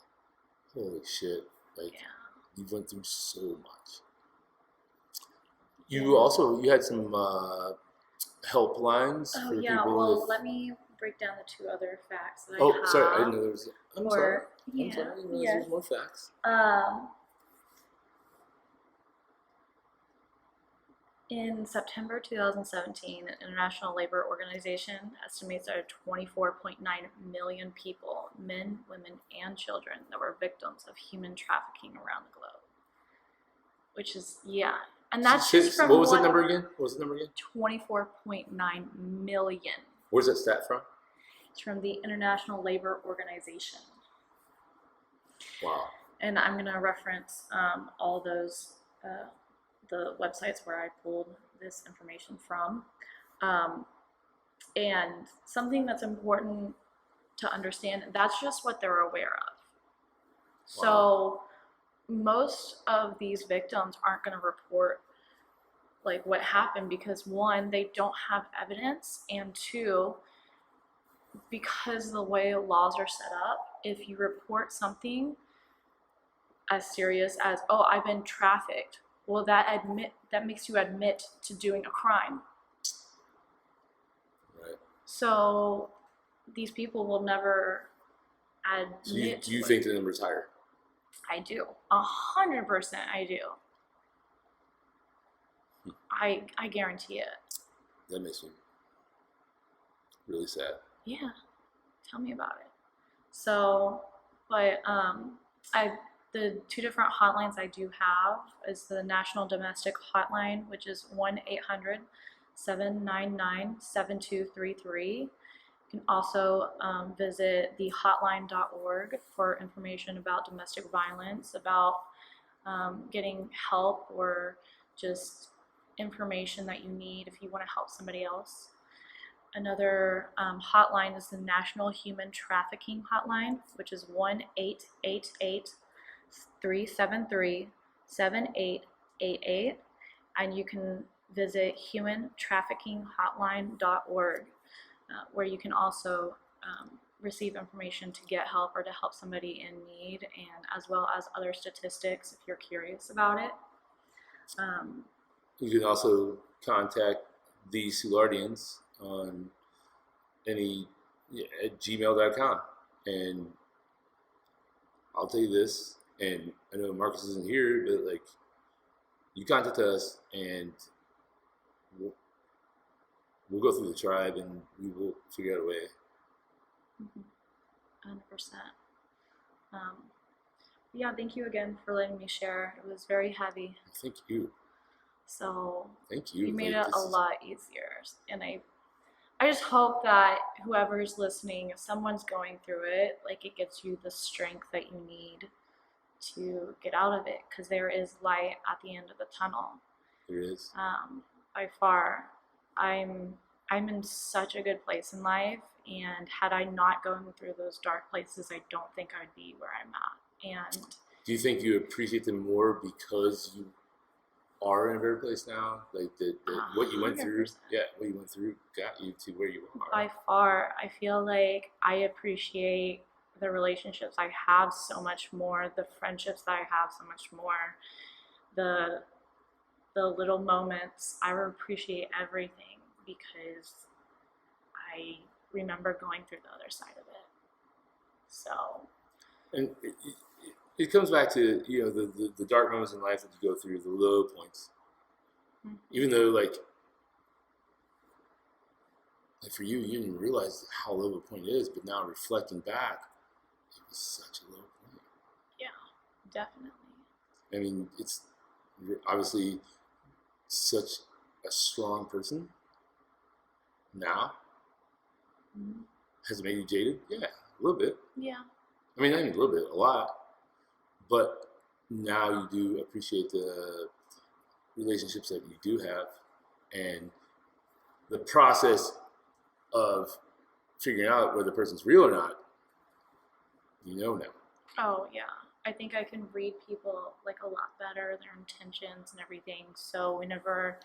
holy shit. Like, you went through so much. You had some helplines for people. Well, let me break down the two other facts that I have. Oh, sorry, I didn't know there was. I'm sorry. Yeah, I'm sorry, I didn't realize there was more facts. In September 2017, the International Labor Organization estimates there are 24.9 million people, men, women, and children, that were victims of human trafficking around the globe. Which is, and that's just from What was the number again? 24.9 million. Where's that stat from? It's from the International Labor Organization. Wow. And I'm going to reference all those, the websites where I pulled this information from. And something that's important to understand, that's just what they're aware of. Wow. So most of these victims aren't going to report like what happened because, one, they don't have evidence, and two, because the way laws are set up, if you report something as serious as, oh, I've been trafficked, well, that makes you admit to doing a crime. Right. So these people will never admit. So you think the number's higher? I do. 100% I do. I guarantee it. That makes me really sad. Yeah, tell me about it. So, but the two different hotlines I do have is the National Domestic Hotline, which is 1-800-799-7233. You can also visit the hotline.org for information about domestic violence, about getting help, or just information that you need if you want to help somebody else. Another hotline is the National Human Trafficking Hotline, which is 1-888-373-7888. And you can visit humantraffickinghotline.org, where you can also receive information to get help or to help somebody in need, and as well as other statistics if you're curious about it. You can also contact the Soulardians on at gmail.com, and I'll tell you this, and I know Marcus isn't here, but like, you contact us and we'll go through the tribe and we will figure out a way. 100%. Yeah, thank you again for letting me share. It was very heavy. Thank you. So thank you. You made it a lot easier, and I just hope that whoever's listening, if someone's going through it, like, it gives you the strength that you need to get out of it, because there is light at the end of the tunnel. There is. By far, I'm in such a good place in life, and had I not gone through those dark places, I don't think I'd be where I'm at. And do you think you appreciate them more because you are in a better place now? Like what you went through, what you went through got you to where you are. By far, I feel like I appreciate the relationships I have so much more, the friendships that I have so much more, the little moments. I appreciate everything because I remember going through the other side of it. So, and it comes back to, you know, the dark moments in life that you go through, the low points. Mm-hmm. Even though, like for you, you didn't realize how low a point is, but now reflecting back, it was such a low point. Yeah, definitely. I mean, you're obviously such a strong person now. Mm-hmm. Has it made you jaded? Yeah, a little bit. Yeah. I mean, not even a little bit, a lot. But now you do appreciate the relationships that you do have, and the process of figuring out whether the person's real or not, you know now. Oh, yeah. I think I can read people like a lot better, their intentions and everything. So whenever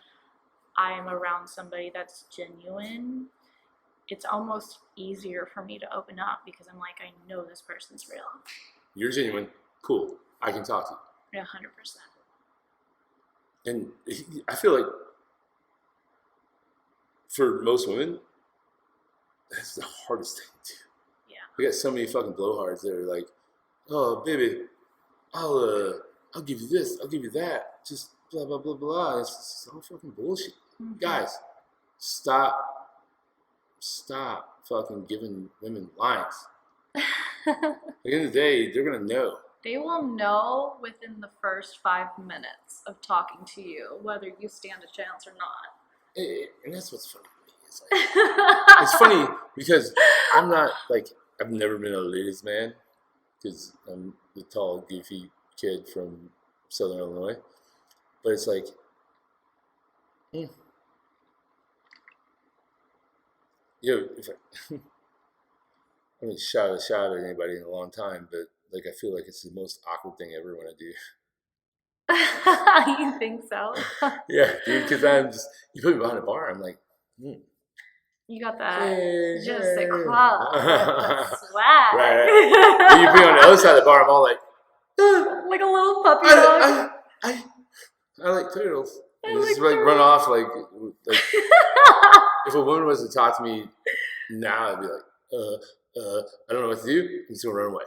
I'm around somebody that's genuine, it's almost easier for me to open up because I'm like, I know this person's real. You're genuine. Cool. I can talk to you. Yeah, 100%. And I feel like for most women, that's the hardest thing to do. Yeah. We got so many fucking blowhards that are like, oh, baby, I'll give you this, I'll give you that, just blah, blah, blah, blah. It's all fucking bullshit. Mm-hmm. Guys, stop fucking giving women lines. At the end of the day, they're going to know. They will know within the first 5 minutes of talking to you whether you stand a chance or not. And that's what's funny to me. It's, like, it's funny because I'm not, like, I've never been a ladies' man because I'm the tall, goofy kid from Southern Illinois. But it's like, I haven't shot a shot at anybody in a long time, but like I feel like it's the most awkward thing I ever want to do. You think so? Yeah, dude, because I'm just, you put me behind a bar, I'm like, You got that Hey, je ne sais hey. quoi, the swag. Right. When you be on the other side of the bar, I'm all like, like a little puppy dog. I like turtles. I And just like like run off like if a woman was to talk to me now, I'd be like, I don't know what to do. I'm just gonna run away.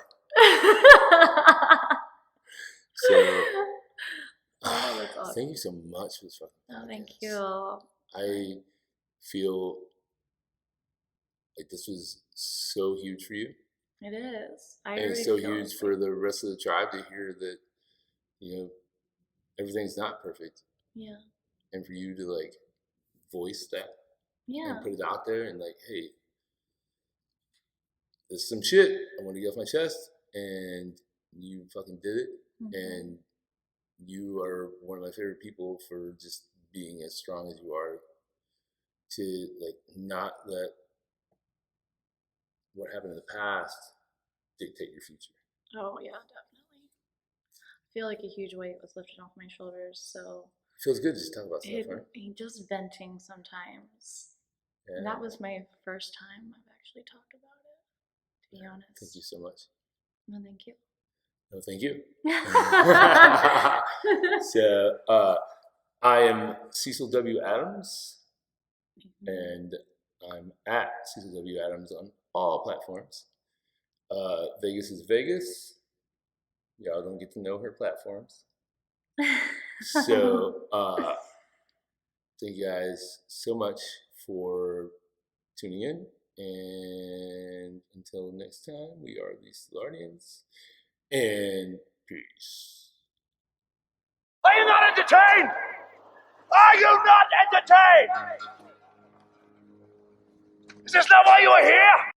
So that's awesome. thank you so much for this fucking podcast. Oh, thank you. I feel like this was so huge for you. It is. And it's so huge for the rest of the tribe to hear that, you know, everything's not perfect. Yeah. And for you to like voice that and put it out there and like, hey, there's some shit I want to get off my chest, and you fucking did it. Mm-hmm. And you are one of my favorite people for just being as strong as you are, to like not let what happened in the past dictate your future. Oh yeah, definitely. I feel like a huge weight was lifted off my shoulders, so it feels good to just talk about stuff, right? Just venting sometimes. Yeah. And that was my first time I've actually talked about it, to be honest. Thank you so much. No, thank you. No, thank you. So, I am Cecil W. Adams, and I'm at Cecil W. Adams on all platforms. Vegas is Vegas. Y'all don't get to know her platforms. So, thank you guys so much for tuning in. And until next time, we are the Soulardians. And peace. Are you not entertained? Are you not entertained? Is this not why you are here?